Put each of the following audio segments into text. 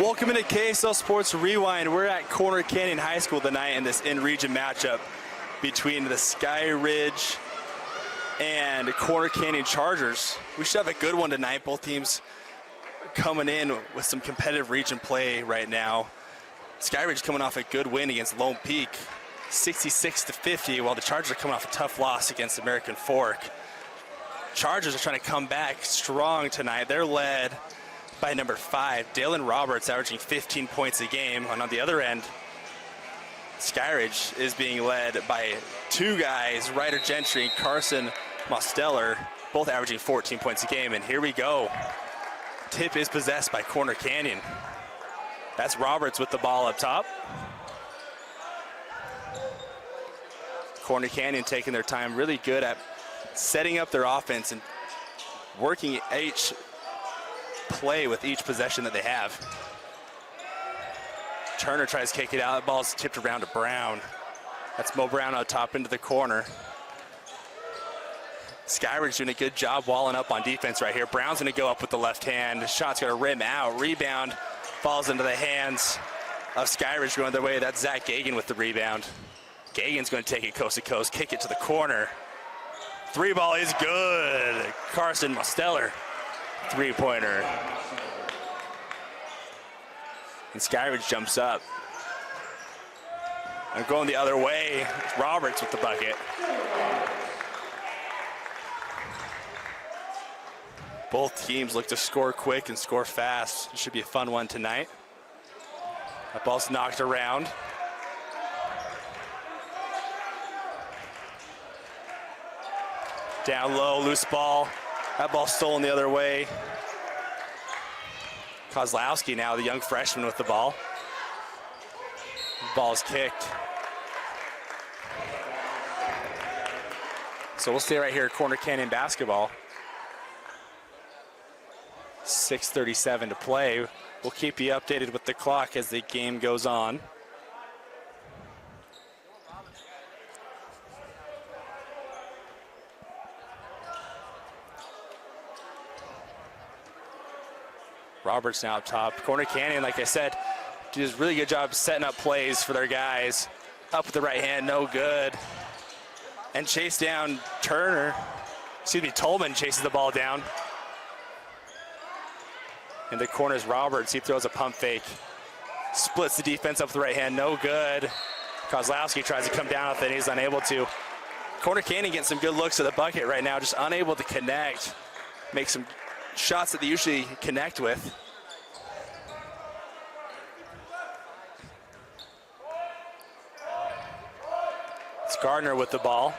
Welcome into KSL Sports Rewind. We're at Corner Canyon High School tonight in this in-region matchup between the Skyridge and Corner Canyon Chargers. We should have a good one tonight. Both teams coming in with some competitive region play right now. Skyridge coming off a good win against Lone Peak, 66-50, while the Chargers are coming off a tough loss against American Fork. Chargers are trying to come back strong tonight. They're led by number 5, Dalen Roberts, averaging 15 points a game. And on the other end, Skyridge is being led by 2 guys, Ryder Gentry and Carson Mosteller, both averaging 14 points a game. And here we go. Tip is possessed by Corner Canyon. That's Roberts with the ball up top. Corner Canyon taking their time, really good at setting up their offense and working each play with each possession that they have. Turner tries to kick it out. The ball's tipped around to Brown. That's Mo Brown out top into the corner. Skyridge doing a good job walling up on defense right here. Brown's going to go up with the left hand. The shot's going to rim out. Rebound falls into the hands of Skyridge going their way. That's Zach Gagan with the rebound. Gagan's going to take it coast to coast, kick it to the corner. 3 ball is good. Carson Mosteller, 3-pointer. And Skyridge jumps up. And going the other way, Roberts with the bucket. Both teams look to score quick and score fast. It should be a fun one tonight. That ball's knocked around. Down low, loose ball. That ball stolen the other way. Kozlowski now, the young freshman with the ball. Ball's kicked. So we'll stay right here at Corner Canyon basketball. 6:37 to play. We'll keep you updated with the clock as the game goes on. Roberts now up top. Corner Canyon, like I said, does a really good job setting up plays for their guys. Up with the right hand, no good. And chase down Tolman chases the ball down. In the corner's Roberts, he throws a pump fake. Splits the defense up with the right hand, no good. Kozlowski tries to come down with it, he's unable to. Corner Canyon getting some good looks at the bucket right now, just unable to connect. Make some shots that they usually connect with. It's Gardner with the ball.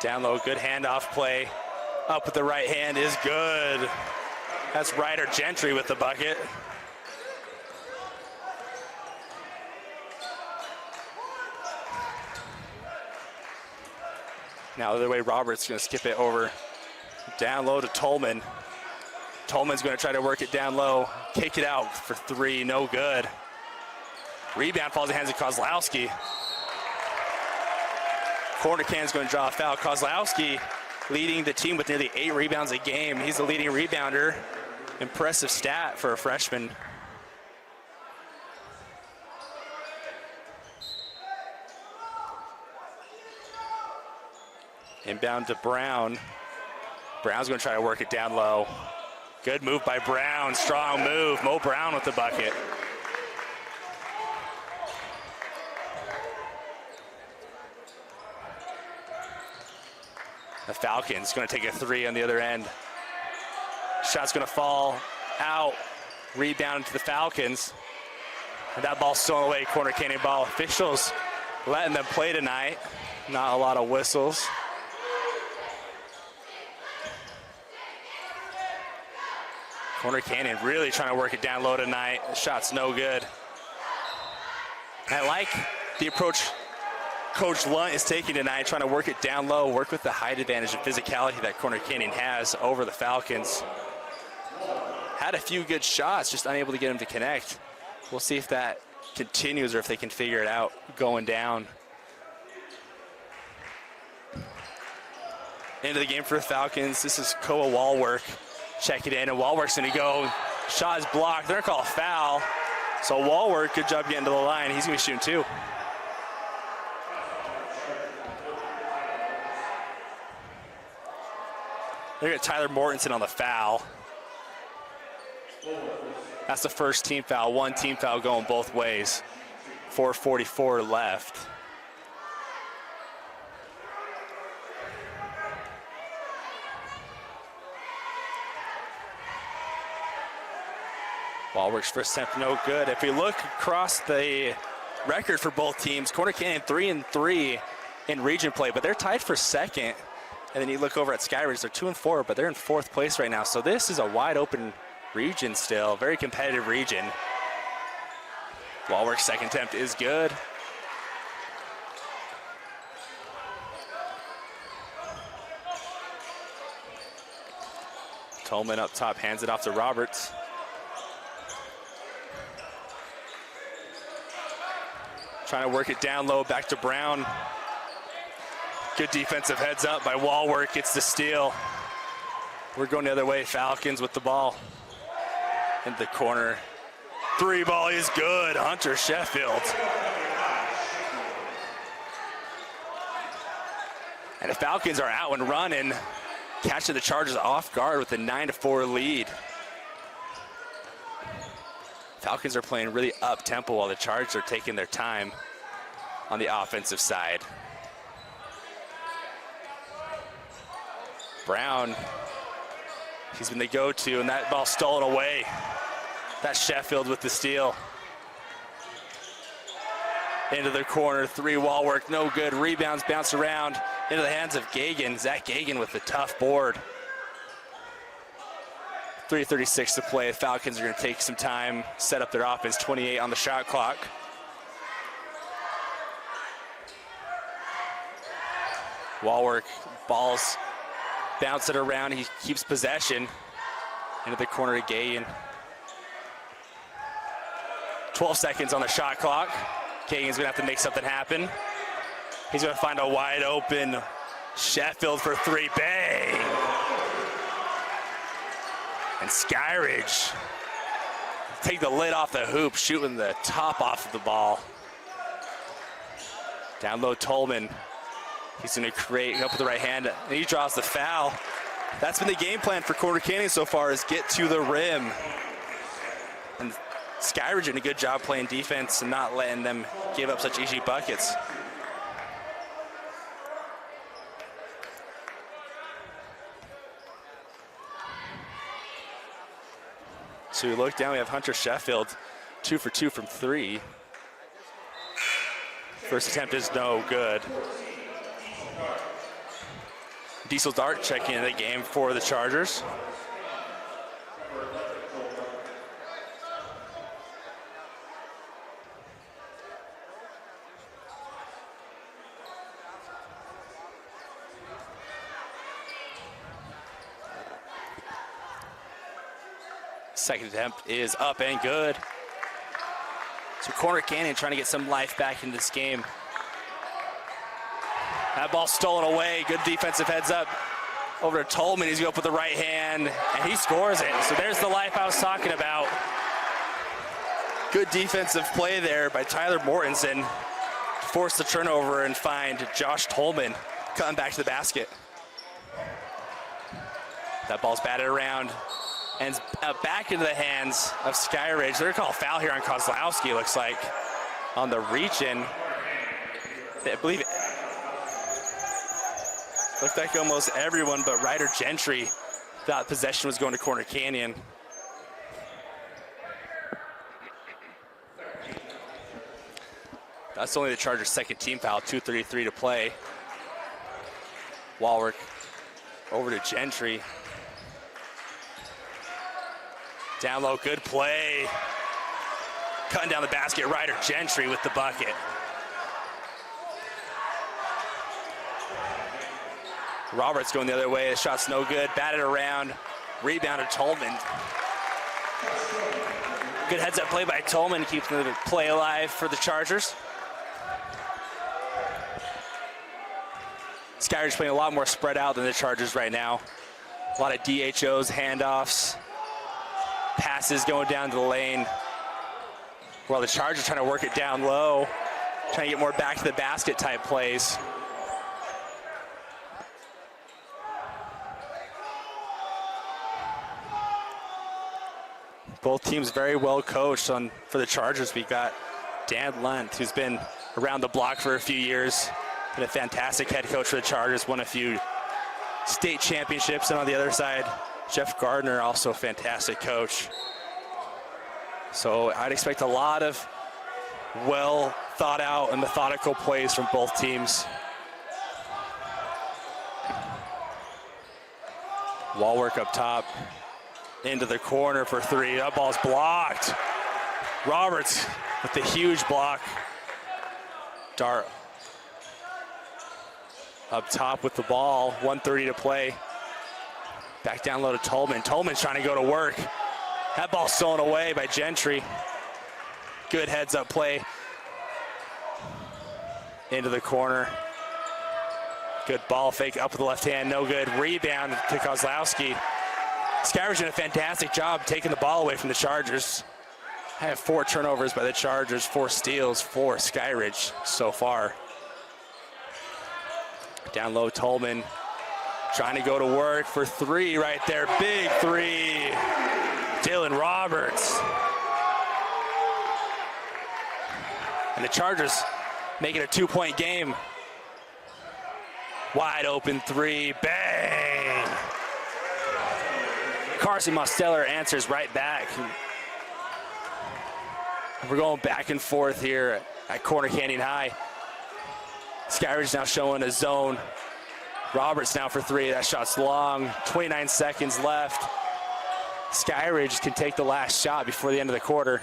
Down low, good handoff play. Up with the right hand is good. That's Ryder Gentry with the bucket. Now the other way, Roberts going to skip it over. Down low to Tolman. Tolman's going to try to work it down low. Kick it out for 3, no good. Rebound falls in the hands of Kozlowski. Corner Canyon's going to draw a foul. Kozlowski leading the team with nearly 8 rebounds a game. He's the leading rebounder. Impressive stat for a freshman. Inbound to Brown. Brown's going to try to work it down low. Good move by Brown. Strong move. Mo Brown with the bucket. The Falcons going to take a 3 on the other end. Shot's going to fall out. Rebound to the Falcons. And that ball's stolen away. Corner Canyon ball. Officials letting them play tonight. Not a lot of whistles. Corner Canyon really trying to work it down low tonight. The shot's no good. I like the approach Coach Lunt is taking tonight, trying to work it down low, work with the height advantage and physicality that Corner Canyon has over the Falcons. Had a few good shots, just unable to get them to connect. We'll see if that continues or if they can figure it out going down. Into the game for the Falcons. This is Koa Wallwork. Check it in, and Wallwork's going to go Shot is blocked. They're going to call a foul. So Walworth, good job getting to the line. He's going to be shooting 2. They're going to Tyler Mortensen on the foul. That's the first team foul. 1 team foul going both ways. 4:44 left. Walworth's first attempt no good. If we look across the record for both teams, Corner Canyon 3-3 in region play, but they're tied for second. And then you look over at Skyridge, they're 2-4, but they're in 4th place right now. So this is a wide open region still, very competitive region. Walworth's second attempt is good. Tolman up top, hands it off to Roberts. Trying to work it down low, back to Brown. Good defensive heads up by Walworth, gets the steal. We're going the other way, Falcons with the ball. In the corner. 3 ball is good, Hunter Sheffield. And the Falcons are out and running, catching the Chargers off guard with a 9-4 lead. Falcons are playing really up-tempo while the Chargers are taking their time on the offensive side. Brown, he's been the go-to, and that ball stolen away. That's Sheffield with the steal. Into the corner, 3 wall work, no good. Rebounds bounce around into the hands of Gagan. Zach Gagan with the tough board. 3:36 to play. The Falcons are going to take some time, set up their offense. 28 on the shot clock. Walworth, balls bouncing around. He keeps possession. Into the corner to Gagan. 12 seconds on the shot clock. Gagan's going to have to make something happen. He's going to find a wide open Sheffield for 3. Bang! And Skyridge take the lid off the hoop, shooting the top off of the ball. Down low, Tolman. He's going to create up with the right hand, and he draws the foul. That's been the game plan for Corner Canyon so far, is get to the rim. And Skyridge doing a good job playing defense and not letting them give up such easy buckets. So we look down, we have Hunter Sheffield, 2 for 2 from 3. First attempt is no good. Diesel Dart checking in the game for the Chargers. Second attempt is up and good. So Corner Canyon trying to get some life back into this game. That ball stolen away. Good defensive heads up over to Tolman. He's going up with the right hand, and he scores it. So there's the life I was talking about. Good defensive play there by Tyler Mortensen to force the turnover and find Josh Tolman cutting back to the basket. That ball's batted around and back into the hands of Skyridge. They're going to call a foul here on Kozlowski, looks like, on the reach-in. I believe it looked like almost everyone but Ryder Gentry thought possession was going to Corner Canyon. That's only the Chargers' second team foul, 2:33 to play. Walworth over to Gentry. Down low, good play. Cutting down the basket, Ryder Gentry with the bucket. Roberts going the other way, the shot's no good, batted around, rebounded Tolman. Good heads up play by Tolman, keeping the play alive for the Chargers. Skyridge playing a lot more spread out than the Chargers right now. A lot of DHOs, handoffs. Passes going down to the lane. While the Chargers trying to work it down low, trying to get more back to the basket type plays. Both teams very well coached. For the Chargers, we got Dan Lunt, who's been around the block for a few years, been a fantastic head coach for the Chargers, won a few state championships. And on the other side, Jeff Gardner, also a fantastic coach. So I'd expect a lot of well thought out and methodical plays from both teams. Wall work up top, into the corner for three. That ball's blocked. Roberts with the huge block. Dart up top with the ball, 1:30 to play. Back down low to Tolman. Tolman's trying to go to work. That ball's stolen away by Gentry. Good heads up play. Into the corner. Good ball fake up with the left hand, no good. Rebound to Kozlowski. Skyridge did a fantastic job taking the ball away from the Chargers. I have 4 turnovers by the Chargers, 4 steals for Skyridge so far. Down low, Tolman trying to go to work for 3 right there. Big 3. Dylan Roberts. And the Chargers make it a 2-point game. Wide open 3, bang! Carson Mosteller answers right back. We're going back and forth here at Corner Canyon High. Skyridge now showing a zone. Roberts now for 3, that shot's long, 29 seconds left. Skyridge can take the last shot before the end of the quarter.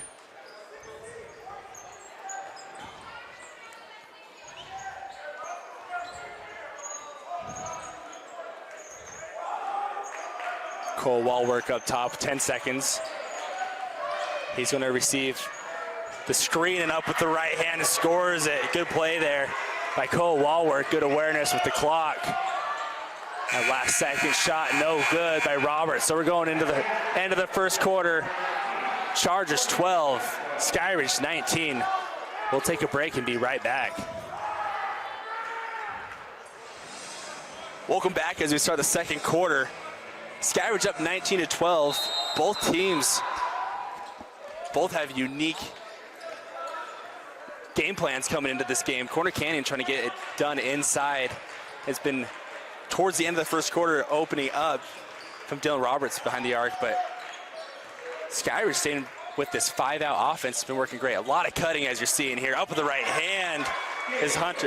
Cole wall work up top, 10 seconds. He's going to receive the screen and up with the right hand and scores it. Good play there by Cole Wallwork. Good awareness with the clock. That last second shot, no good by Roberts. So we're going into the end of the first quarter. Chargers 12, Skyridge 19. We'll take a break and be right back. Welcome back as we start the second quarter. Skyridge up 19-12. Both teams have unique game plans coming into this game. Corner Canyon trying to get it done inside. It's been towards the end of the first quarter opening up from Dylan Roberts behind the arc, but Skyridge staying with this 5-out offense has been working great. A lot of cutting as you're seeing here. Up with the right hand is Zach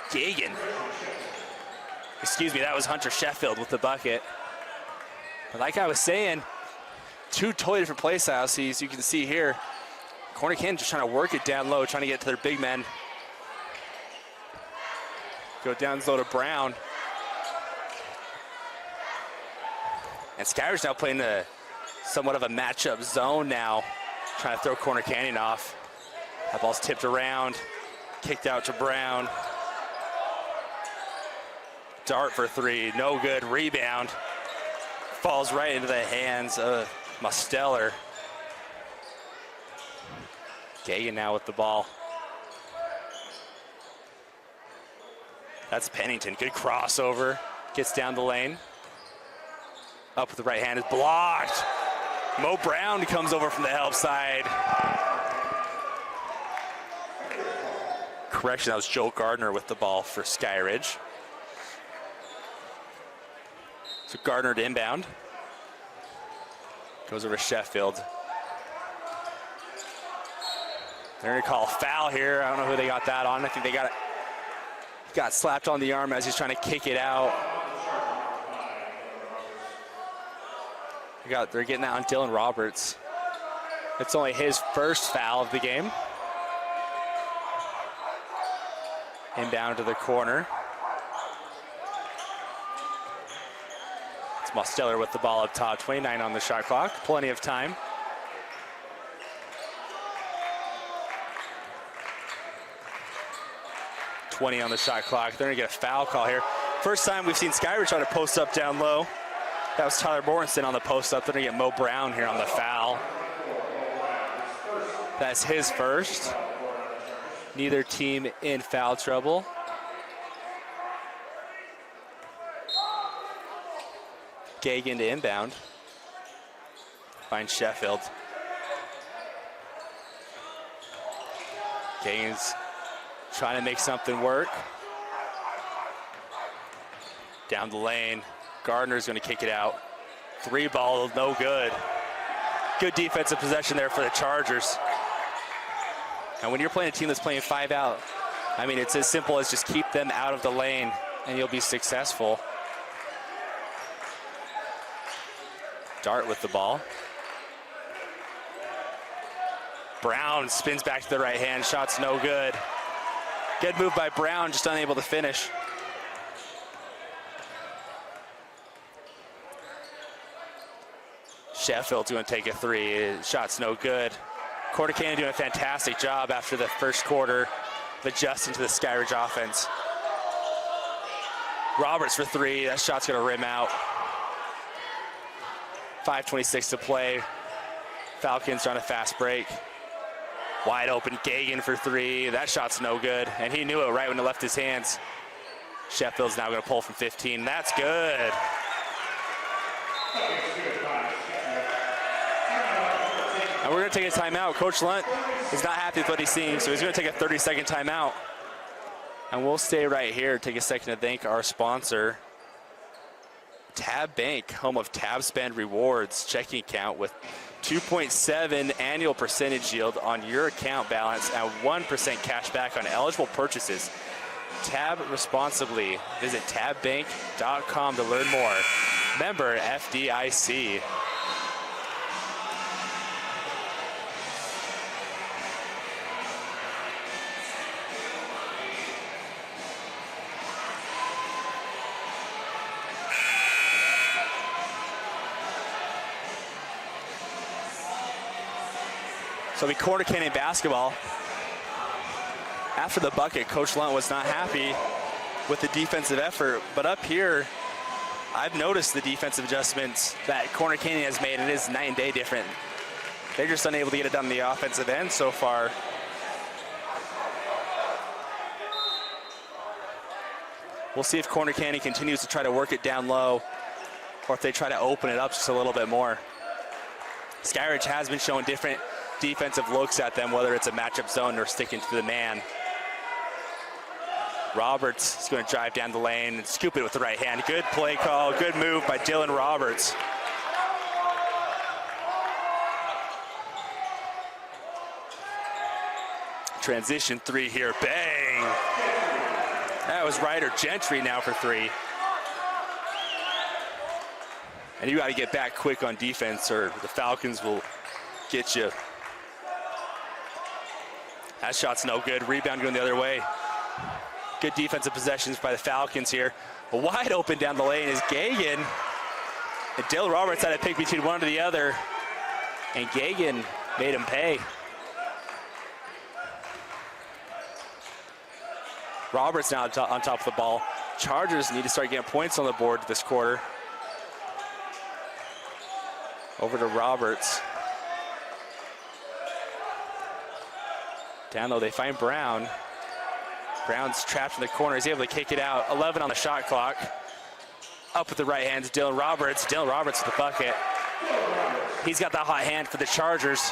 Gagan. Excuse me, that was Hunter Sheffield with the bucket. But like I was saying, 2 totally different play styles. So you can see here, Corner Canyon just trying to work it down low, trying to get to their big men. Go down low to Brown. And Skyridge now playing somewhat of a matchup zone now, trying to throw Corner Canyon off. That ball's tipped around, kicked out to Brown. Dart for 3, no good. Rebound falls right into the hands of Mosteller. Gagan now with the ball. That's Pennington, good crossover. Gets down the lane. Up with the right hand is blocked. Mo Brown comes over from the help side. Correction, that was Joe Gardner with the ball for Skyridge. So Gardner to inbound. Goes over to Sheffield. They're gonna call a foul here. I don't know who they got that on. I think they got slapped on the arm as he's trying to kick it out. They're getting that on Dylan Roberts. It's only his first foul of the game. Inbound to the corner. It's Mosteller with the ball up top. 29 on the shot clock. Plenty of time. On the shot clock. They're gonna get a foul call here. First time we've seen Skyridge try to post up down low. That was Tyler Mortensen on the post up. They're going to get Mo Brown here on the foul. That's his first. Neither team in foul trouble. Gagan to inbound. Finds Sheffield. Gagan's trying to make something work. Down the lane. Gardner's going to kick it out. 3 ball, no good. Good defensive possession there for the Chargers. And when you're playing a team that's playing 5 out, I mean, it's as simple as just keep them out of the lane and you'll be successful. Dart with the ball. Brown spins back to the right hand. Shot's no good. Good move by Brown, just unable to finish. Sheffield's going to take a 3. Shot's no good. Corner Canyon doing a fantastic job after the first quarter of adjusting to the Skyridge offense. Roberts for 3. That shot's going to rim out. 5:26 to play. Falcons trying a fast break. Wide open, Gagan for 3. That shot's no good, and he knew it right when it left his hands. Sheffield's now going to pull from 15. That's good. And we're going to take a timeout. Coach Lunt is not happy with what he's seeing, so he's going to take a 30-second timeout. And we'll stay right here, take a second to thank our sponsor, Tab Bank, home of Tab Spend Rewards checking account with 2.7 annual percentage yield on your account balance and 1% cash back on eligible purchases. Tab responsibly. Visit tabbank.com to learn more. Member FDIC. So we Corner Canyon basketball. After the bucket, Coach Lunt was not happy with the defensive effort, but up here, I've noticed the defensive adjustments that Corner Canyon has made, and it is night and day different. They're just unable to get it done on the offensive end so far. We'll see if Corner Canyon continues to try to work it down low, or if they try to open it up just a little bit more. Skyridge has been showing different defensive looks at them, whether it's a matchup zone or sticking to the man. Roberts is going to drive down the lane and scoop it with the right hand. Good play call, good move by Dylan Roberts. Transition 3 here, bang! That was Ryder Gentry now for 3. And you got to get back quick on defense or the Falcons will get you. That shot's no good. Rebound going the other way. Good defensive possessions by the Falcons here. Wide open down the lane is Gagan. And Dylan Roberts had to pick between one or the other. And Gagan made him pay. Roberts now on top of the ball. Chargers need to start getting points on the board this quarter. Over to Roberts. Down low, they find Brown. Brown's trapped in the corner. He's able to kick it out. 11 on the shot clock. Up with the right hand, Dylan Roberts. Dylan Roberts with the bucket. He's got the hot hand for the Chargers.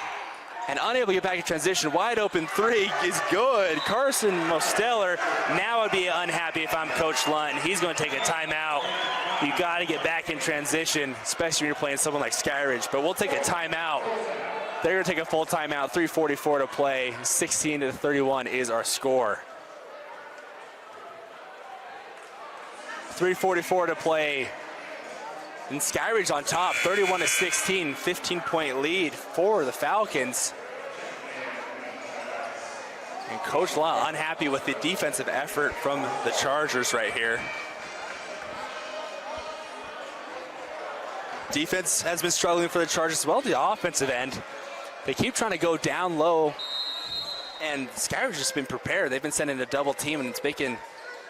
And unable to get back in transition. Wide open 3 is good. Carson Mosteller. Now I'd be unhappy if I'm Coach Lunt. He's going to take a timeout. You got to get back in transition, especially when you're playing someone like Skyridge. But we'll take a timeout. They're going to take a full timeout. 3:44 to play. 16-31 is our score. 3:44 to play. And Skyridge on top, 31-16, 15-point lead for the Falcons. And Coach Lunt unhappy with the defensive effort from the Chargers right here. Defense has been struggling for the Chargers as well, the offensive end. They keep trying to go down low, and Skyridge has been prepared. They've been sending a double team, and it's making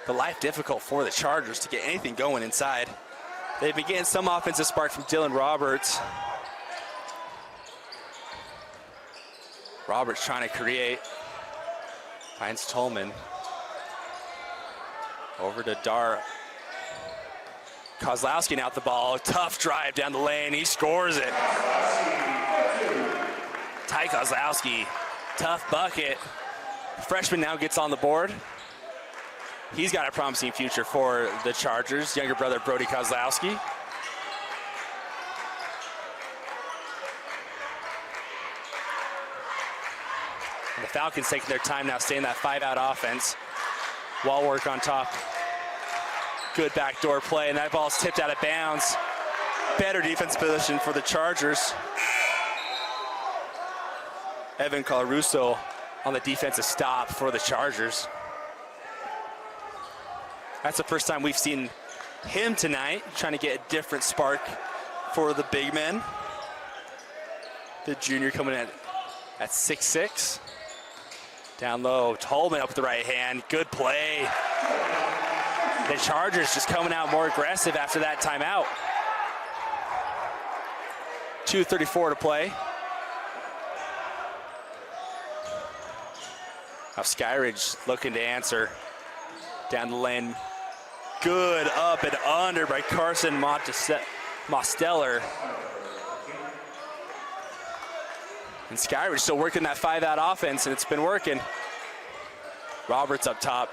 the life difficult for the Chargers to get anything going inside. They've been getting some offensive spark from Dylan Roberts. Roberts trying to create. Finds Tolman. Over to Dart. Kozlowski out the ball. Tough drive down the lane. He scores it. Ty Kozlowski. Tough bucket. Freshman now gets on the board. He's got a promising future for the Chargers. Younger brother Brody Kozlowski. And the Falcons taking their time now, staying that 5-out offense. Wall work on top. Good backdoor play, and that ball's tipped out of bounds. Better defense position for the Chargers. Evan Colarusso on the defensive stop for the Chargers. That's the first time we've seen him tonight, trying to get a different spark for the big men. The junior coming in at 6'6". Down low, Tolman up with the right hand, good play. The Chargers just coming out more aggressive after that timeout. 2:34 to play. Now Skyridge looking to answer. Down the lane. Good up and under by Carson Mosteller. And Skyridge still working that 5-out offense, and it's been working. Roberts up top.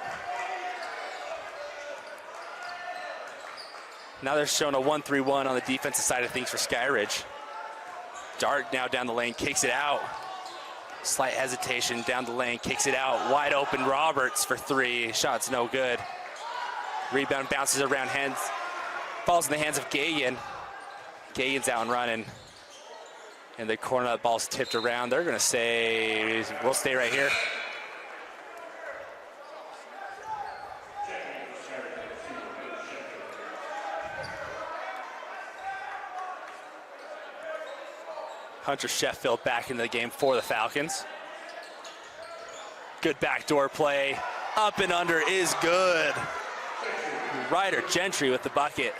Now they're showing a 1-3-1 on the defensive side of things for Skyridge. Dart now down the lane, kicks it out. Slight hesitation down the lane, kicks it out. Wide open Roberts for three. Shot's no good. Rebound bounces around hands, falls in the hands of Gagan. Gagan's out and running. And the corner of the ball's tipped around. They're gonna say, we'll stay right here. Hunter Sheffield back in the game for the Falcons. Good backdoor play. Up and under is good. Ryder Gentry with the bucket.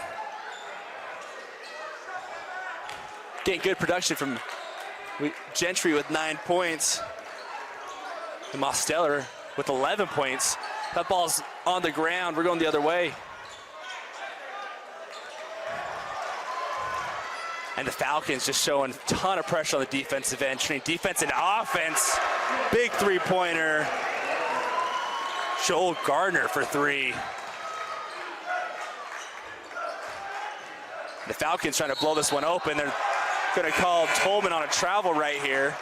Getting good production from Gentry with 9 points. And Mosteller with 11 points. That ball's on the ground. We're going the other way. And the Falcons just showing a ton of pressure on the defensive end, turning defense into offense. Big three-pointer. Joel Gardner for three. The Falcons trying to blow this one open. They're going to call Tolman on a travel right here.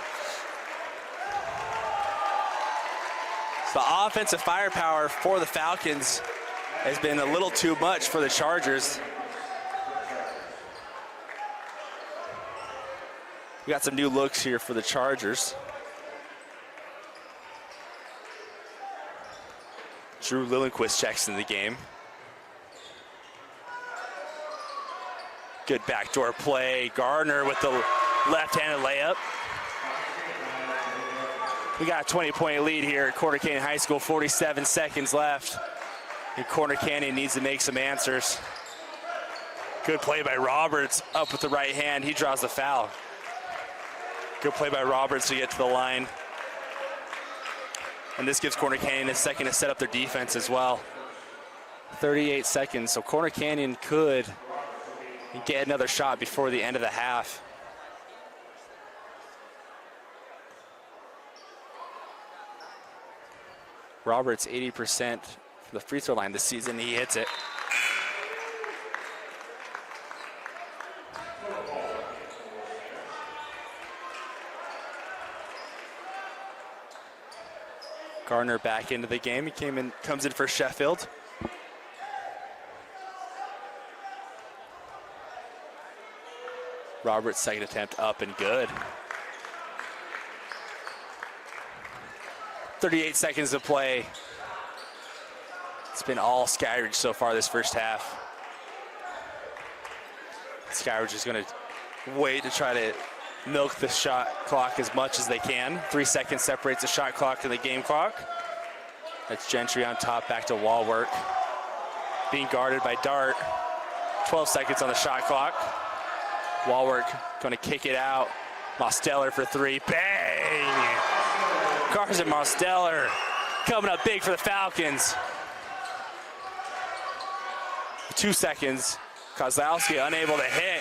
So the offensive firepower for the Falcons has been a little too much for the Chargers. We got some new looks here for the Chargers. Drew Lillenquist checks in the game. Good backdoor play. Gardner with the left-handed layup. We got a 20-point lead here at Corner Canyon High School, 47 seconds left. And Corner Canyon needs to make some answers. Good play by Roberts, up with the right hand. He draws the foul. Good play by Roberts to get to the line. And this gives Corner Canyon a second to set up their defense as well. 38 seconds, so Corner Canyon could get another shot before the end of the half. Roberts 80% from the free throw line this season. He hits it. Gardner back into the game. He comes in for Sheffield. Roberts' second attempt up and good. 38 seconds to play. It's been all Skyridge so far this first half. Skyridge is going to wait to try to milk the shot clock as much as they can. 3 seconds separates the shot clock and the game clock. That's Gentry on top, back to wall work. Being guarded by Dart. 12 seconds on the shot clock. Walwork going to kick it out. Mosteller for three. Bang! Carson Mosteller coming up big for the Falcons. 2 seconds. Kozlowski unable to hit.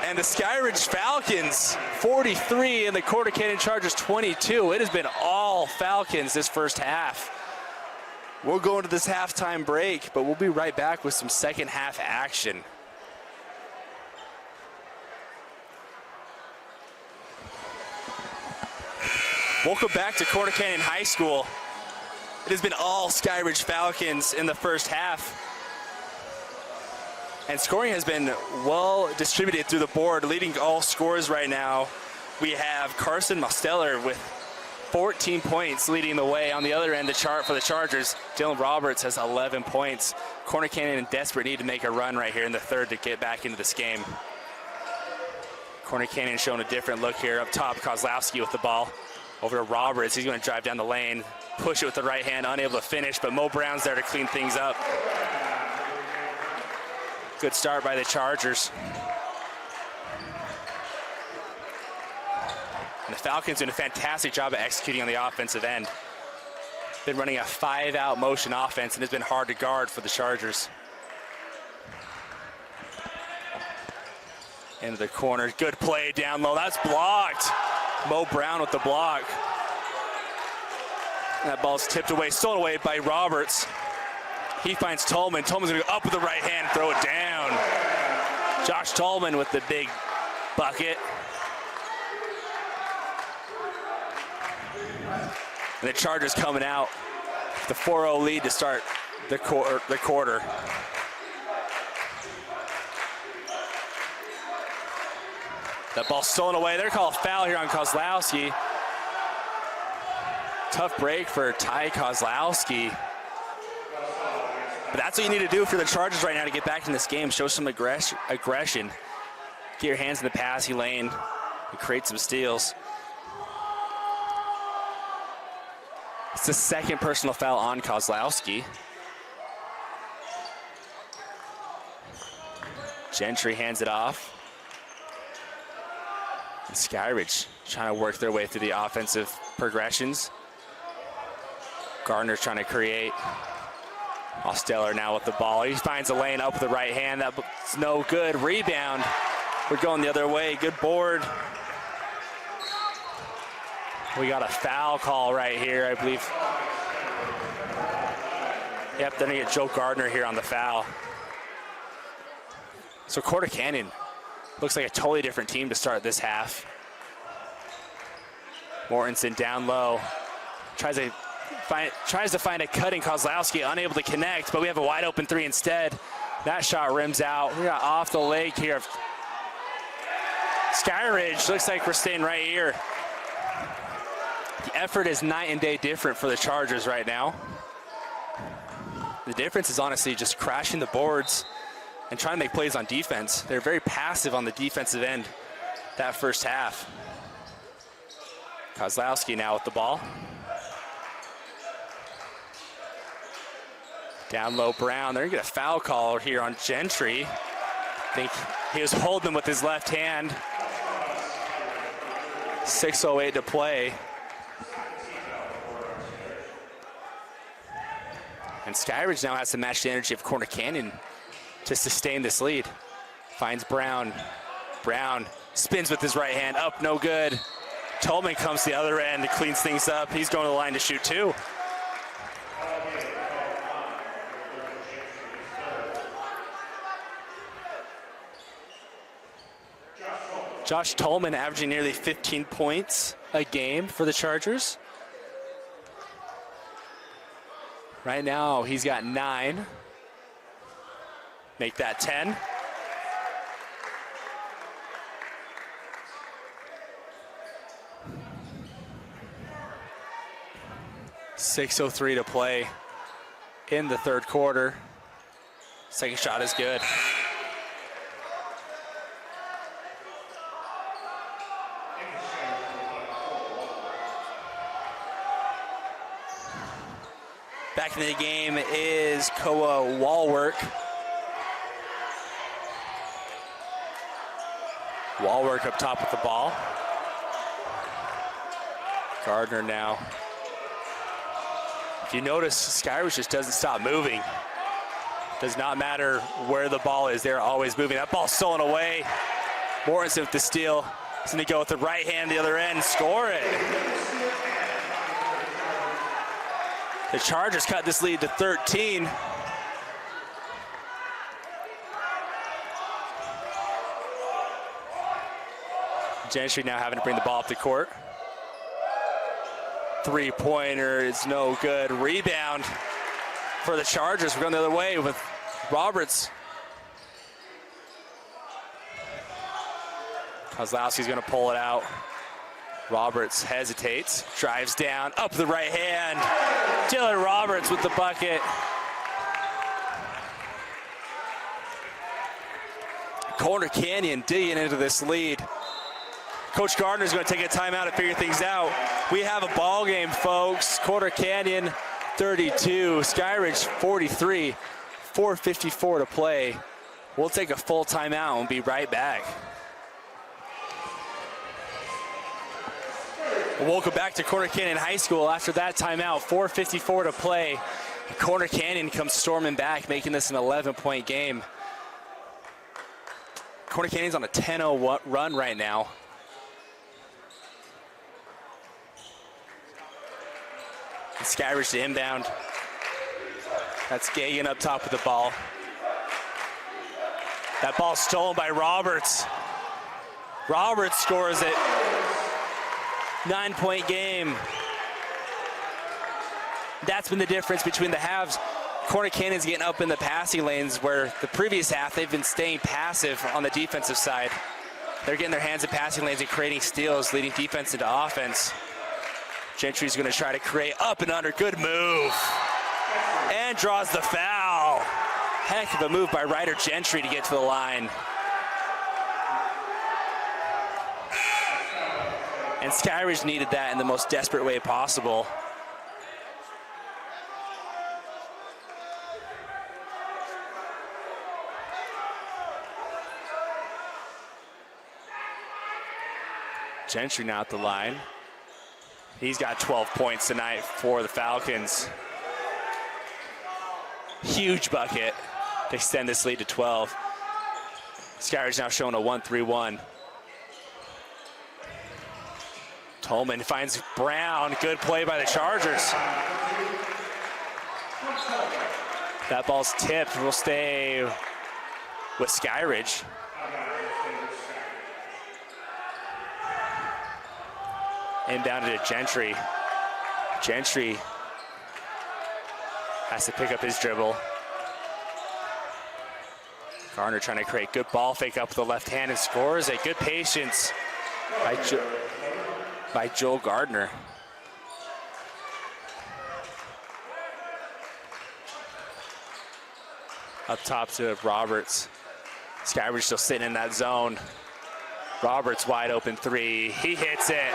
And the Skyridge Falcons, 43, and the Corner Canyon Chargers, 22. It has been all Falcons this first half. We'll go into this halftime break, but we'll be right back with some second half action. Welcome back to Corner Canyon High School. It has been all Skyridge Falcons in the first half. And scoring has been well distributed through the board, leading all scores right now. We have Carson Mosteller with 14 points leading the way. On the other end, the chart for the Chargers, Dylan Roberts has 11 points. Corner Canyon in desperate need to make a run right here in the third to get back into this game. Corner Canyon showing a different look here. Up top, Kozlowski with the ball. Over to Roberts. He's going to drive down the lane, push it with the right hand, unable to finish, but Mo Brown's there to clean things up. Good start by the Chargers. And the Falcons doing a fantastic job of executing on the offensive end. Been running a 5-out motion offense, and it's been hard to guard for the Chargers. Into the corner, good play down low, that's blocked. Mo Brown with the block. That ball's tipped away, stolen away by Roberts. He finds Tolman. Tolman's gonna go up with the right hand, throw it down. Josh Tolman with the big bucket. And the Chargers coming out with a 4-0 lead to start the quarter. That ball stolen away. They're called foul here on Kozlowski. Tough break for Ty Kozlowski. But that's what you need to do for the Chargers right now to get back in this game. Show some aggression. Get your hands in the passing lane and create some steals. It's the second personal foul on Kozlowski. Gentry hands it off. And Skyridge trying to work their way through the offensive progressions. Gardner's trying to create. Mosteller now with the ball. He finds a lane up with the right hand. That's no good. Rebound. We're going the other way. Good board. We got a foul call right here, I believe. Yep, they're going to get Joe Gardner here on the foul. So Corner Canyon looks like a totally different team to start this half. Mortensen down low. Tries to find a cutting Kozlowski, unable to connect, but we have a wide open three instead. That shot rims out. We got off the leg here. Skyridge, looks like we're staying right here. The effort is night and day different for the Chargers right now. The difference is honestly just crashing the boards and trying to make plays on defense. They're very passive on the defensive end that first half. Kozlowski now with the ball. Down low, Brown. They're going to get a foul call here on Gentry. I think he was holding him with his left hand. 6:08 to play. And Skyridge now has to match the energy of Corner Canyon to sustain this lead. Finds Brown. Brown spins with his right hand. Up, no good. Tolman comes to the other end, cleans things up. He's going to the line to shoot two. Josh Tolman averaging nearly 15 points a game for the Chargers. Right now, he's got 9. Make that 10. .603 to play in the third quarter. Second shot is good. Back in the game is Koa Walwork. Wall work up top with the ball. Gardner now. If you notice, Skyridge just doesn't stop moving. Does not matter where the ball is, they're always moving. That ball's stolen away. Mortensen with the steal. He's gonna go with the right hand the other end, score it. The Chargers cut this lead to 13. Gentry now having to bring the ball up the court. Three-pointer is no good. Rebound for the Chargers. We're going the other way with Roberts. Kozlowski's going to pull it out. Roberts hesitates, drives down, up the right hand. Dylan Roberts with the bucket. Corner Canyon digging into this lead. Coach Gardner's going to take a timeout to figure things out. We have a ball game, folks. Corner Canyon 32, Skyridge 43, 4:54 to play. We'll take a full timeout and be right back. Welcome back to Corner Canyon High School. After that timeout, 4:54 to play. Corner Canyon comes storming back, making this an 11-point game. Corner Canyon's on a 10-0 run right now. Skyridge to inbound. That's Gagan up top with the ball. That ball stolen by Roberts. Roberts scores it. 9-point game. That's been the difference between the halves. Corner Canyon's getting up in the passing lanes, where the previous half they've been staying passive on the defensive side. They're getting their hands in passing lanes and creating steals, leading defense into offense. Gentry's going to try to create up and under. Good move. And draws the foul. Heck of a move by Ryder Gentry to get to the line. And Skyridge needed that in the most desperate way possible. Gentry now at the line. He's got 12 points tonight for the Falcons. Huge bucket to extend this lead to 12. Skyridge now showing a 1-3-1. Tolman finds Brown. Good play by the Chargers. That ball's tipped. We'll stay with Skyridge. Inbounded to Gentry. Gentry has to pick up his dribble. Garner trying to create good ball fake up with the left hand and scores it. Good patience by Joel Gardner. Up top to Roberts. Skyridge still sitting in that zone. Roberts wide open three. He hits it.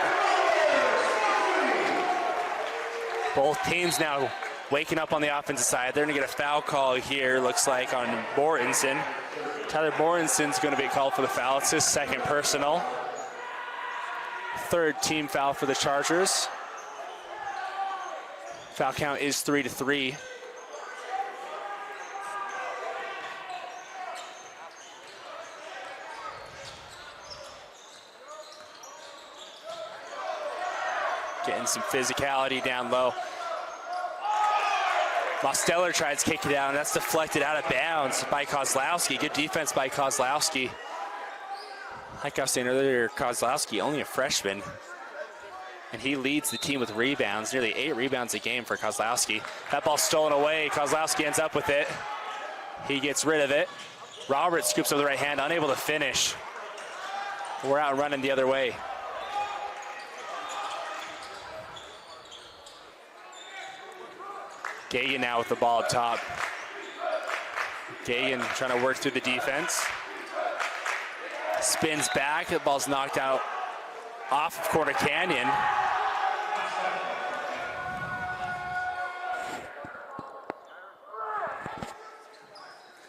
Both teams now waking up on the offensive side. They're going to get a foul call here, looks like, on Mortensen. Tyler Mortensen's going to be called for the foul. It's his second personal. Third team foul for the Chargers. Foul count is 3-3. Getting some physicality down low. Mosteller tries to kick it down. That's deflected out of bounds by Kozlowski. Good defense by Kozlowski. Like I was saying earlier, Kozlowski, only a freshman. And he leads the team with rebounds, nearly 8 rebounds a game for Kozlowski. That ball's stolen away. Kozlowski ends up with it. He gets rid of it. Roberts scoops up the right hand, unable to finish. We're out running the other way. Gagan now with the ball up top. Gagan trying to work through the defense. Spins back, the ball's knocked out off of Corner Canyon.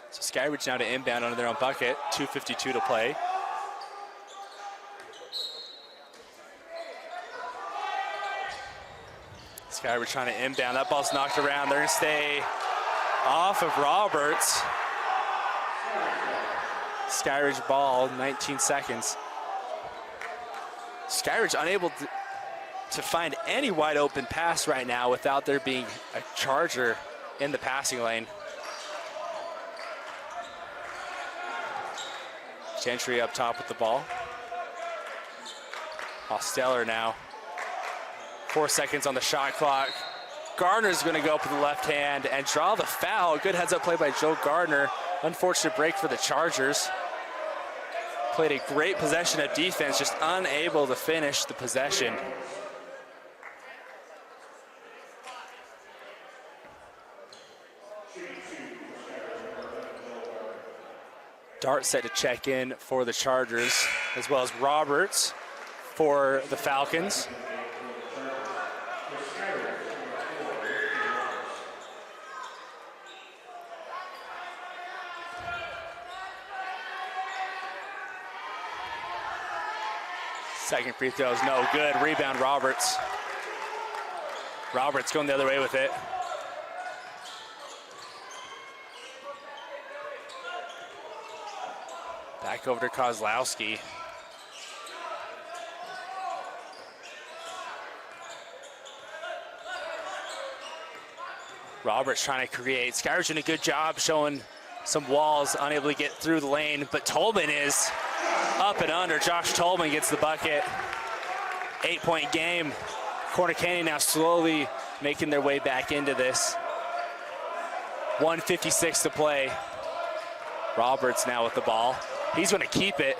So Skyridge now to inbound under their own bucket, 2:52 to play. Skyridge trying to inbound. That ball's knocked around. They're going to stay off of Roberts. Skyridge ball, 19 seconds. Skyridge unable to find any wide open pass right now without there being a Charger in the passing lane. Gentry up top with the ball. Mosteller now. 4 seconds on the shot clock. Gardner's going to go up with the left hand and draw the foul. Good heads-up play by Joe Gardner. Unfortunate break for the Chargers. Played a great possession of defense, just unable to finish the possession. Dart set to check in for the Chargers, as well as Roberts for the Falcons. Second free throw is no good. Rebound, Roberts. Roberts going the other way with it. Back over to Kozlowski. Roberts trying to create. Skyridge doing a good job showing some walls, unable to get through the lane, but Tolman is up and under. Josh Tolman gets the bucket. 8-point game. Corner Canyon now slowly making their way back into this. 1:56 to play. Roberts now with the ball. He's going to keep it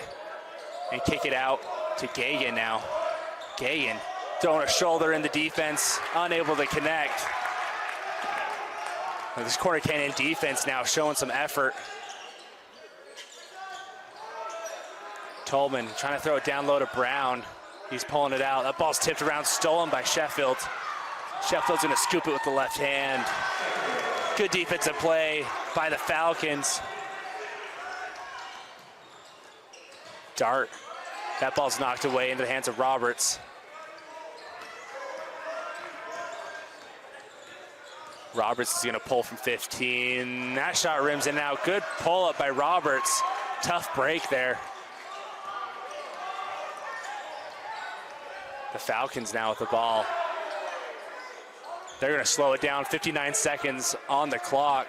and kick it out to Gagan now. Gagan throwing a shoulder in the defense, unable to connect. And this Corner Canyon defense now showing some effort. Tolman trying to throw it down low to Brown. He's pulling it out. That ball's tipped around, stolen by Sheffield. Sheffield's going to scoop it with the left hand. Good defensive play by the Falcons. Dart. That ball's knocked away into the hands of Roberts. Roberts is going to pull from 15. That shot rims in and out. Good pull up by Roberts. Tough break there. The Falcons now with the ball. They're going to slow it down. 59 seconds on the clock.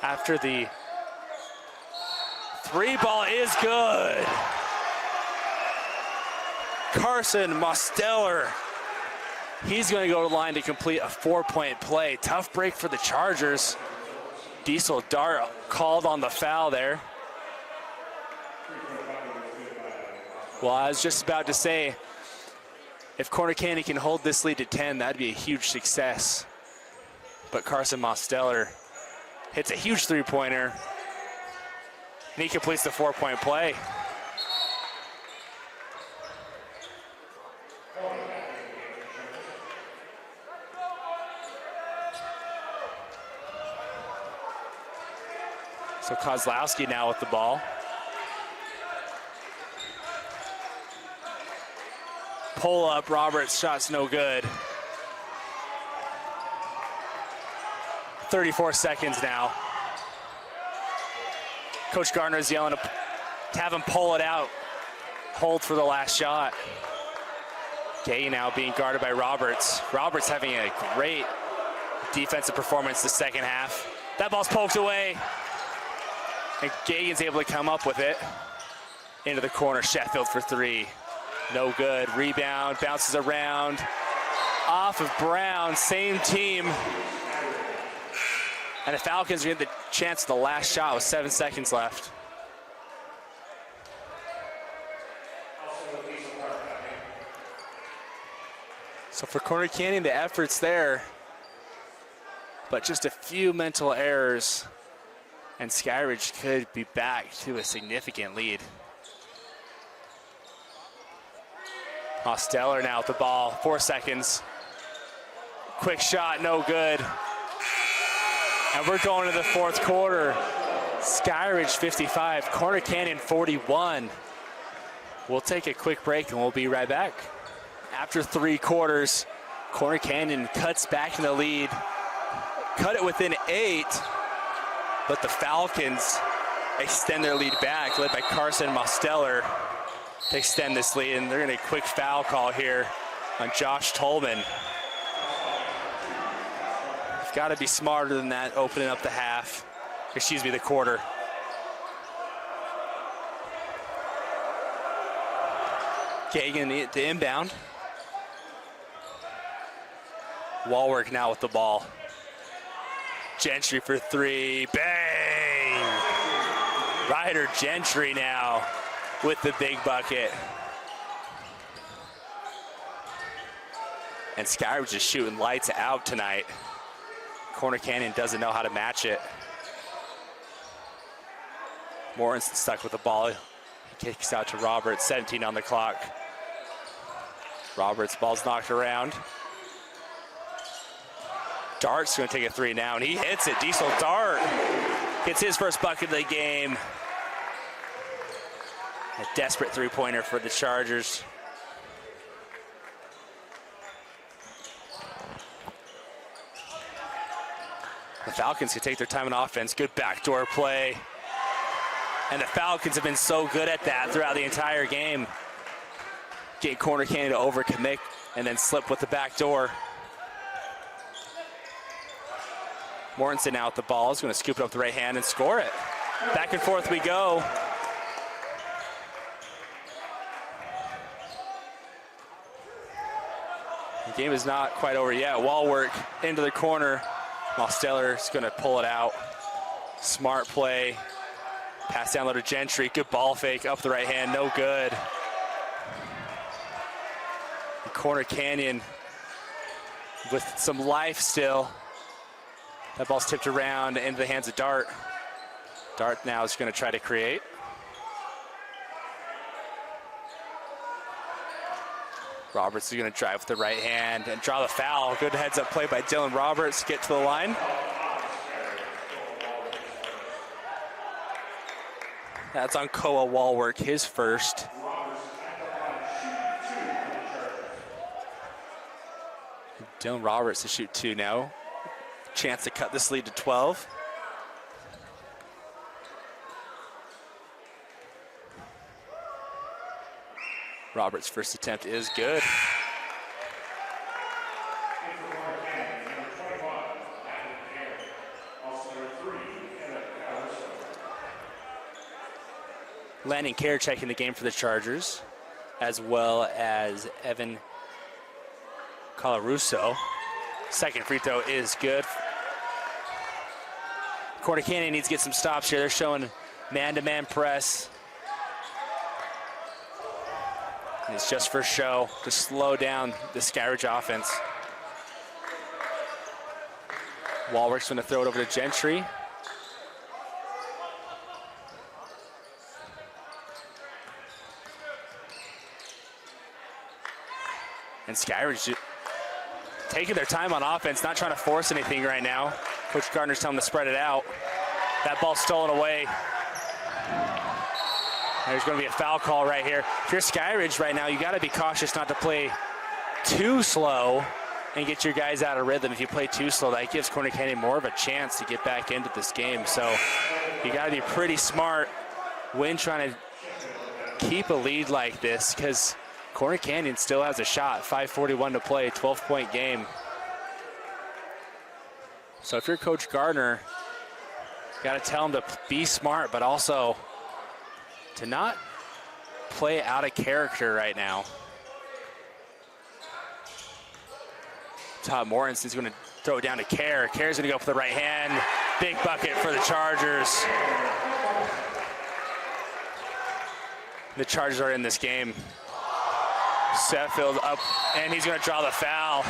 After the three ball is good. Carson Mosteller. He's going to go to the line to complete a 4-point play. Tough break for the Chargers. Diesel Dart called on the foul there. Well, I was just about to say, if Corner Canyon can hold this lead to 10, that'd be a huge success. But Carson Mosteller hits a huge three-pointer, and he completes the 4-point play. So Kozlowski now with the ball. Pull up, Roberts, shot's no good. 34 seconds now. Coach Gardner is yelling to have him pull it out. Hold for the last shot. Gay now being guarded by Roberts. Roberts having a great defensive performance the second half. That ball's poked away. And Gagan's able to come up with it. Into the corner, Sheffield for three. No good. Rebound, bounces around. Off of Brown, same team. And the Falcons are getting the chance at the last shot with 7 seconds left. So for Corner Canyon, the effort's there, but just a few mental errors, and Skyridge could be back to a significant lead. Mosteller now with the ball, 4 seconds. Quick shot, no good. And we're going to the fourth quarter. Skyridge 55, Corner Canyon 41. We'll take a quick break and we'll be right back. After 3 quarters, Corner Canyon cuts back in the lead. Cut it within 8, but the Falcons extend their lead back, led by Carson Mosteller to extend this lead, and they're gonna get a quick foul call here on Josh Tolman. You've got to be smarter than that, opening up the the quarter. Gagan the inbound. Walwork now with the ball. Gentry for 3, bang! Ryder Gentry now with the big bucket. And Skyridge is shooting lights out tonight. Corner Canyon doesn't know how to match it. Mortensen stuck with the ball. He kicks out to Roberts, 17 on the clock. Roberts, ball's knocked around. Dart's gonna take a 3 now, and he hits it. Diesel Dart gets his first bucket of the game. A desperate 3-pointer for the Chargers. The Falcons can take their time on offense. Good backdoor play. And the Falcons have been so good at that throughout the entire game. Get Corner Canyon to overcommit and then slip with the backdoor. Mortensen now with the ball. Is going to scoop it up the right hand and score it. Back and forth we go. The game is not quite over yet. Wall work into the corner. Mosteller is going to pull it out. Smart play. Pass down low to Gentry. Good ball fake up the right hand. No good. The Corner Canyon with some life still. That ball's tipped around into the hands of Dart. Dart now is going to try to create. Roberts is going to drive with the right hand and draw the foul. Good heads-up play by Dylan Roberts. Get to the line. That's on Koa Wallwork, his first. Dylan Roberts to shoot 2 now. Chance to cut this lead to 12. Roberts' first attempt is good. Landon Karachek in the game for the Chargers, as well as Evan Colarusso. Second free throw is good. Corner Canyon needs to get some stops here. They're showing man-to-man press. And it's just for show to slow down the Skyridge offense. Walwork's going to throw it over to Gentry. And Skyridge taking their time on offense, not trying to force anything right now. Coach Gardner's telling them to spread it out. That ball's stolen away. There's going to be a foul call right here. If you're Skyridge right now, you got to be cautious not to play too slow and get your guys out of rhythm. If you play too slow, that gives Corner Canyon more of a chance to get back into this game. So you got to be pretty smart when trying to keep a lead like this, because Corner Canyon still has a shot. 5:41 to play, 12-point game. So if you're Coach Gardner, you got to tell him to be smart, but also to not play out of character right now. Todd Mortensen's going to throw it down to Kerr. Kerr's going to go for the right hand. Big bucket for the Chargers. The Chargers are in this game. Sheffield up, and he's going to draw the foul.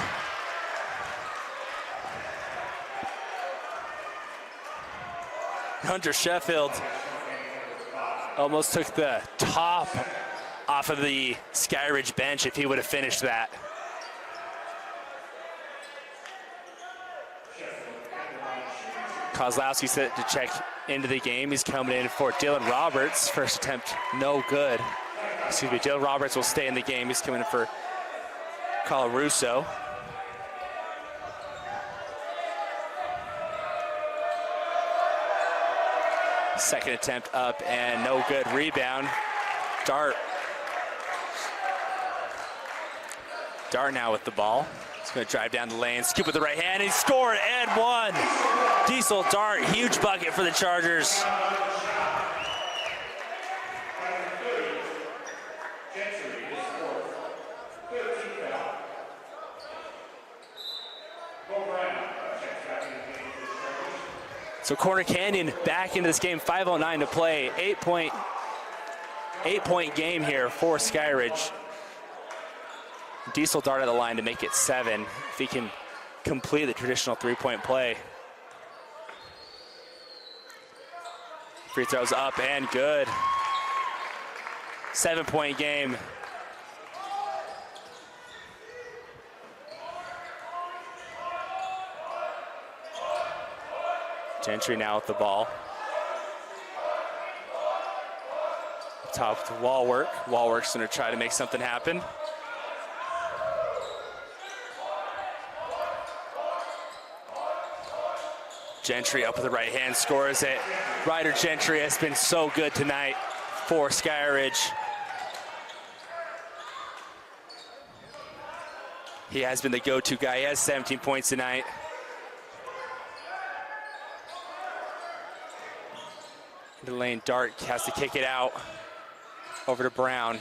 Hunter Sheffield almost took the top off of the Skyridge bench if he would have finished that. Kozlowski set to check into the game. He's coming in for Dylan Roberts. First attempt, no good. Dylan Roberts will stay in the game. He's coming in for Colarusso. Second attempt up and no good. Rebound. Dart now with the ball. He's going to drive down the lane, scoop with the right hand, and he scored and one. Diesel Dart, huge bucket for the Chargers. So Corner Canyon back into this game, 5:09 to play. 8-point game here for Skyridge. Diesel Dart at the line to make it 7 if he can complete the traditional 3-point play. Free throws up and good. 7-point game. Gentry now with the ball. Top to Wallwork. Wallwork's going to try to make something happen. Gentry up with the right hand, scores it. Ryder Gentry has been so good tonight for Skyridge. He has been the go-to guy. He has 17 points tonight. The lane, Dart has to kick it out over to Brown.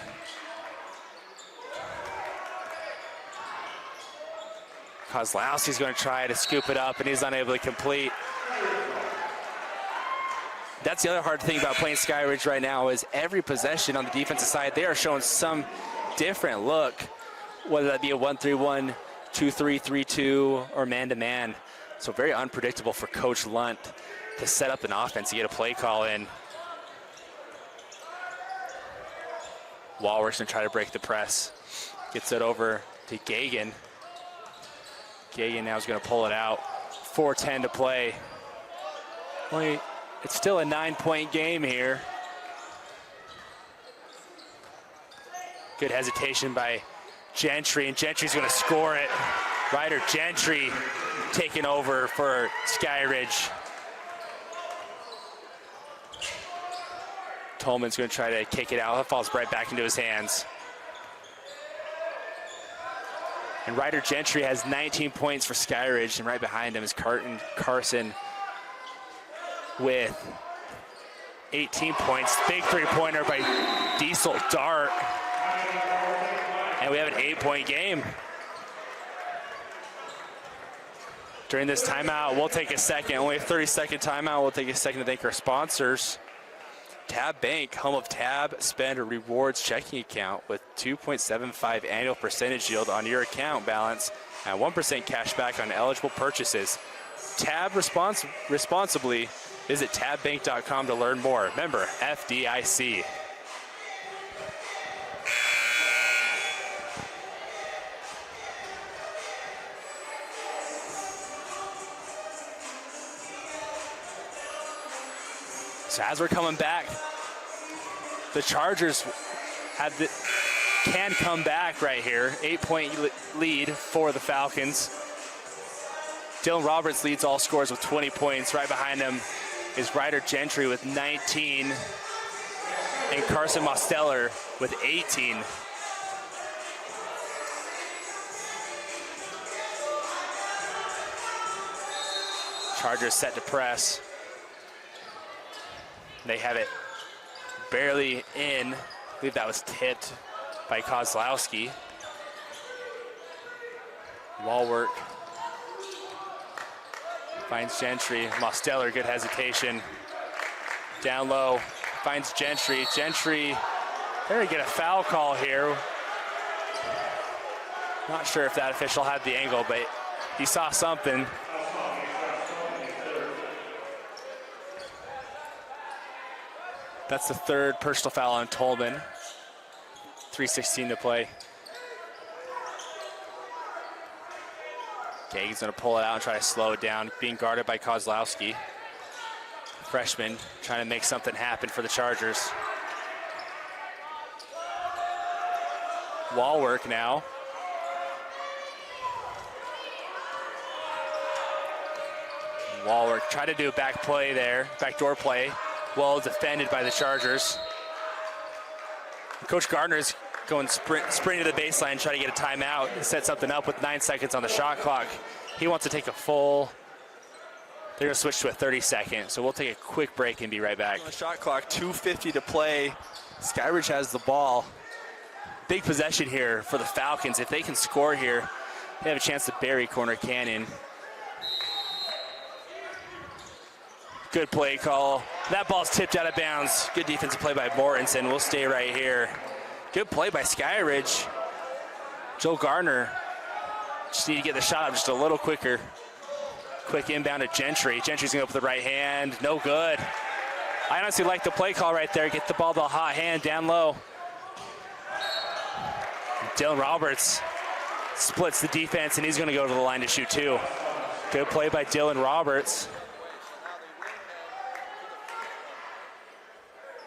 Kozlowski's going to try to scoop it up, and he's unable to complete. That's the other hard thing about playing Skyridge right now is every possession on the defensive side, they are showing some different look, whether that be a 1-3-1, 2-3, 3-2, or man-to-man. So very unpredictable for Coach Lunt to set up an offense to get a play call in. Walworth's going to try to break the press. Gets it over to Gagan. Gagan now is going to pull it out. 4:10 to play. It's still a 9-point game here. Good hesitation by Gentry, and Gentry's going to score it. Ryder Gentry taking over for Skyridge. Tolman's going to try to kick it out. It falls right back into his hands. And Ryder Gentry has 19 points for Skyridge, and right behind him is Carson with 18 points. Big three-pointer by Diesel Dart. And we have an 8-point game. During this timeout, we'll take a second. Only a 30-second timeout. We'll take a second to thank our sponsors. Tab Bank, home of Tab Spend Rewards checking account with 2.75 annual percentage yield on your account balance and 1% cash back on eligible purchases. Tab responsibly. Visit tabbank.com to learn more. Member FDIC. So as we're coming back, the Chargers can come back right here. 8-point lead for the Falcons. Dylan Roberts leads all scores with 20 points. Right behind him is Ryder Gentry with 19 and Carson Mosteller with 18. Chargers set to press. They have it barely in. I believe that was tipped by Kozlowski. Wallwork finds Gentry. Mosteller, good hesitation. Down low, finds Gentry. Gentry, they're gonna get a foul call here. Not sure if that official had the angle, but he saw something. That's the third personal foul on Tolman. 3:16 to play. Gagan's gonna pull it out and try to slow it down, being guarded by Kozlowski. Freshman trying to make something happen for the Chargers. Wall work now. Wall work, try to do a back play there, backdoor play. Well defended by the Chargers. Coach Gardner is going sprinting to the baseline, try to get a timeout and set something up with 9 seconds on the shot clock. He wants to take a full, they're gonna switch to a 30-second, so we'll take a quick break and be right back. On the shot clock, 2:50 to play. Skyridge has the ball. Big possession here for the Falcons. If they can score here, they have a chance to bury Corner Canyon. Good play call. That ball's tipped out of bounds. Good defensive play by Mortensen. We'll stay right here. Good play by Skyridge. Joe Gardner just need to get the shot up just a little quicker. Quick inbound to Gentry. Gentry's gonna go up with the right hand. No good. I honestly like the play call right there. Get the ball to a hot hand down low. Dylan Roberts splits the defense, and he's gonna go to the line to shoot two. Good play by Dylan Roberts.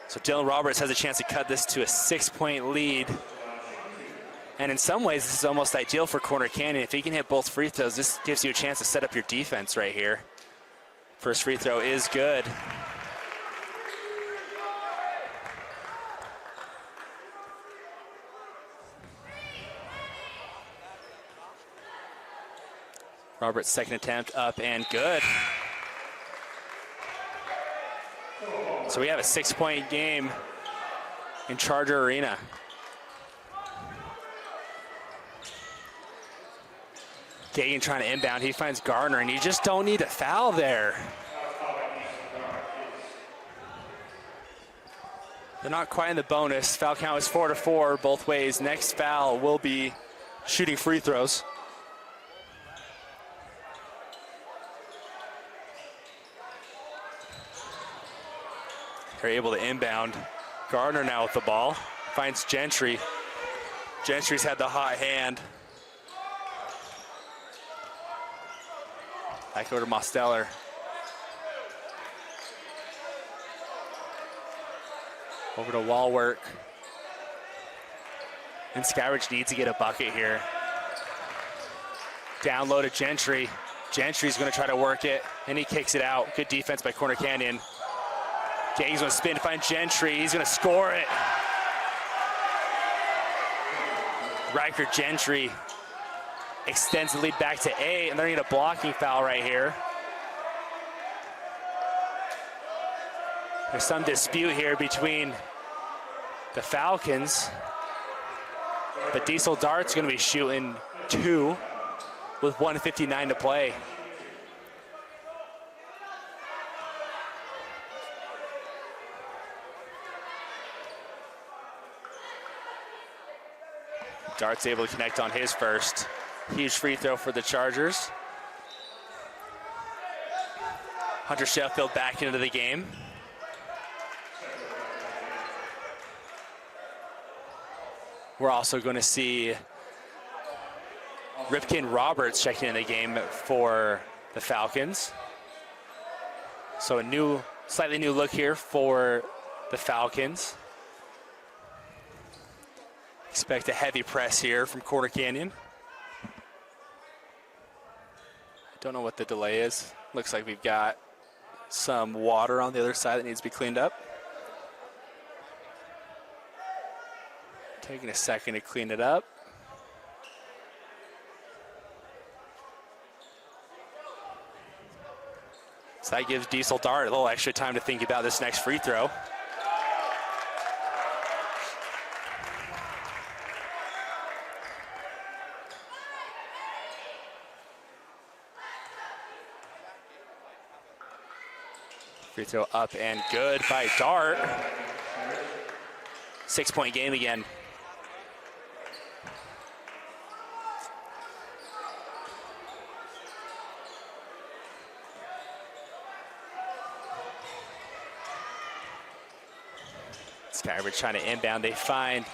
So Dylan Roberts has a chance to cut this to a 6-point lead. And in some ways, this is almost ideal for Corner Canyon. If he can hit both free throws, this gives you a chance to set up your defense right here. First free throw is good. Roberts' second attempt up and good. So we have a 6-point game in Charger Arena. Gagan trying to inbound. He finds Gardner, and you just don't need a foul there. They're not quite in the bonus. Foul count is 4-4 both ways. Next foul will be shooting free throws. They're able to inbound. Gardner now with the ball. Finds Gentry. Gentry's had the hot hand. Back over to Mosteller. Over to wall work. And Skyridge needs to get a bucket here. Down low to Gentry. Gentry's gonna try to work it, and he kicks it out. Good defense by Corner Canyon. Gagan's gonna spin to find Gentry. He's gonna score it. Riker Gentry extends the lead back to 8, and they're gonna get a blocking foul right here. There's some dispute here between the Falcons, but Diesel Dart's gonna be shooting 2 with 1:59 to play. Dart's able to connect on his first. Huge free throw for the Chargers. Hunter Sheffield back into the game. We're also going to see Ripken Roberts checking in the game for the Falcons. So a slightly new look here for the Falcons. Expect a heavy press here from Corner Canyon. I don't know what the delay is. Looks like we've got some water on the other side that needs to be cleaned up. Taking a second to clean it up. So that gives Diesel Dart a little extra time to think about this next free throw. Free throw up and good by Dart. 6-point game again. Skyridge trying to inbound. They find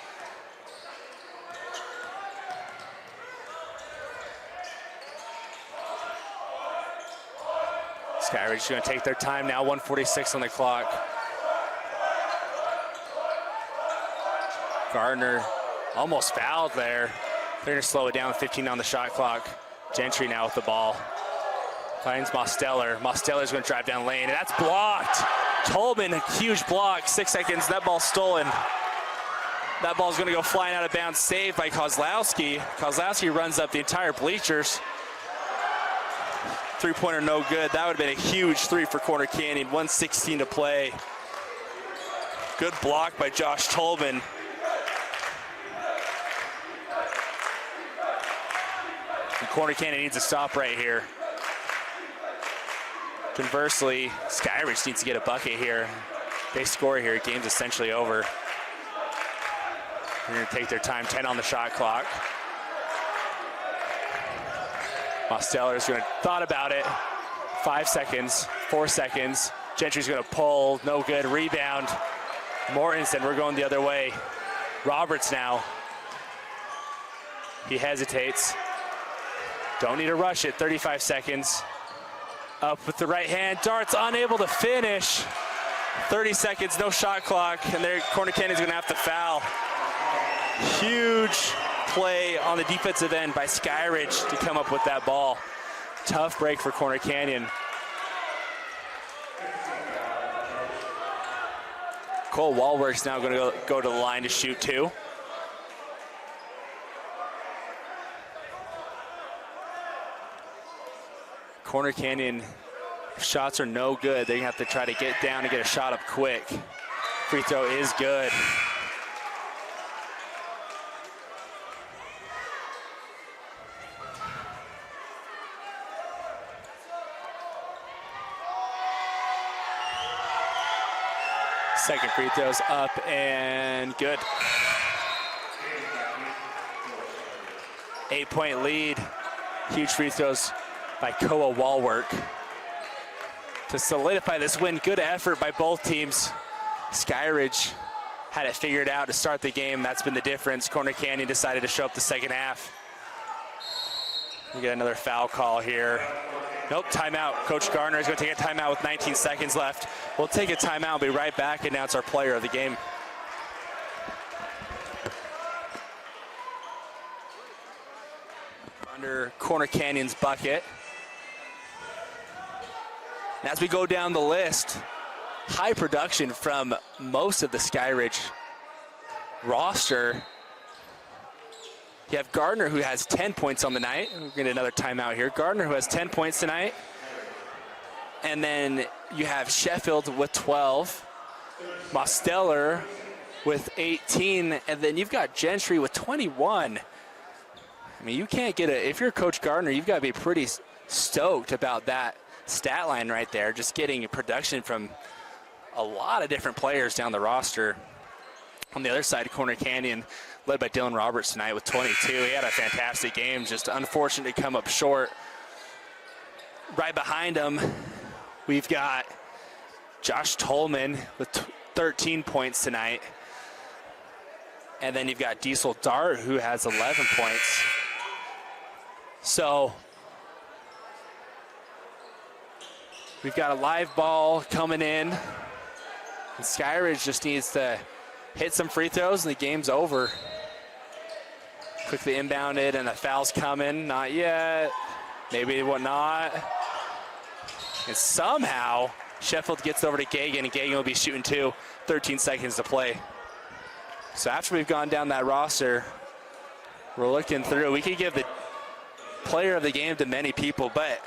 Skyridge is going to take their time now. 1:46 on the clock. Gardner Almost fouled there. They're going to slow it down, 15 on the shot clock. Gentry now with the ball. Finds Mosteller. Mosteller's going to drive down lane, and that's blocked. Tolman, a huge block, 6 seconds, that ball's stolen. That ball's going to go flying out of bounds, saved by Kozlowski. Kozlowski runs up the entire bleachers. Three-pointer no good. That would have been a huge three for Corner Canyon. 1:16 to play. Good block by Josh Tolman. And Corner Canyon needs to stop right here. Conversely, Skyridge needs to get a bucket here. They score here, game's essentially over. They're going to take their time, 10 on the shot clock. Mosteller's going to thought about it. 5 seconds, 4 seconds. Gentry's going to pull, no good, rebound. Mortensen, we're going the other way. Roberts now. He hesitates. Don't need to rush it, 35 seconds. Up with the right hand, darts unable to finish. 30 seconds, no shot clock, and there Corner Canyon's gonna have to foul. Huge play on the defensive end by Skyridge to come up with that ball. Tough break for Corner Canyon. Cole Walworth's now gonna go to the line to shoot two. Corner Canyon shots are no good. They're gonna have to try to get down and get a shot up quick. Free throw is good. Second free throw's up and good. 8-point lead. Huge free throws by Koa Walwork to solidify this win. Good effort by both teams. Skyridge had it figured out to start the game. That's been the difference. Corner Canyon decided to show up the second half. We get another foul call here. Nope, timeout. Coach Gardner is going to take a timeout with 19 seconds left. We'll take a timeout, be right back, and announce our player of the game. Under Corner Canyon's bucket. And as we go down the list, high production from most of the Skyridge roster. You have Gardner, who has 10 points on the night. We're going to get another timeout here. Gardner, who has 10 points tonight. And then you have Sheffield with 12. Mosteller with 18. And then you've got Gentry with 21. I mean, you can't get if you're Coach Gardner, you've got to be pretty stoked about that stat line right there. Just getting production from a lot of different players down the roster. On the other side, Corner Canyon, led by Dylan Roberts tonight with 22. He had a fantastic game, just unfortunate to come up short. Right behind him, we've got Josh Tolman with 13 points tonight. And then you've got Diesel Dart, who has 11 points. So we've got a live ball coming in. And Skyridge just needs to hit some free throws and the game's over. Quickly inbounded and the foul's coming. Not yet. Maybe what not. And somehow Sheffield gets over to Gagan, and Gagan will be shooting two. 13 seconds to play. So after we've gone down that roster, we're looking through. We could give the player of the game to many people, but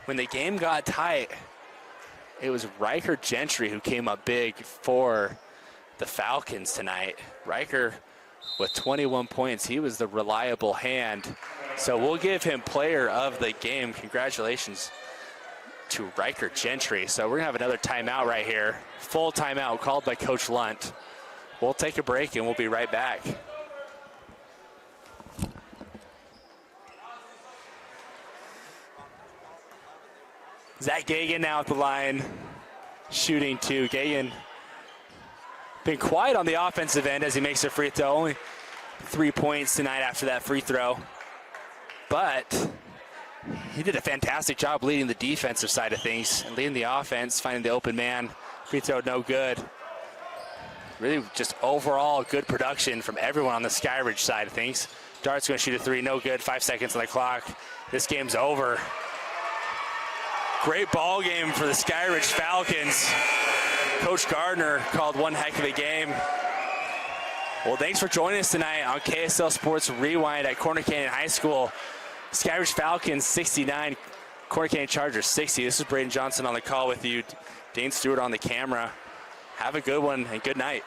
when the game got tight, it was Riker Gentry who came up big for the Falcons tonight. Riker with 21 points. He was the reliable hand. So we'll give him player of the game. Congratulations to Riker Gentry. So we're gonna have another timeout right here. Full timeout called by Coach Lunt. We'll take a break and we'll be right back. Zach Gagan now at the line, shooting two. Gagan been quiet on the offensive end as he makes a free throw. Only 3 points tonight after that free throw. But he did a fantastic job leading the defensive side of things and leading the offense, finding the open man. Free throw no good. really just overall good production from everyone on the Skyridge side of things. Dart's going to shoot a three, no good, 5 seconds on the clock. This game's over. Great ball game for the Skyridge Falcons. Coach Gardner called one heck of a game. Well, thanks for joining us tonight on KSL Sports Rewind at Corner Canyon High School. Skyridge Falcons 69, Corner Canyon Chargers 60. This is Braden Johnson on the call with you. Dane Stewart on the camera. Have a good one and good night.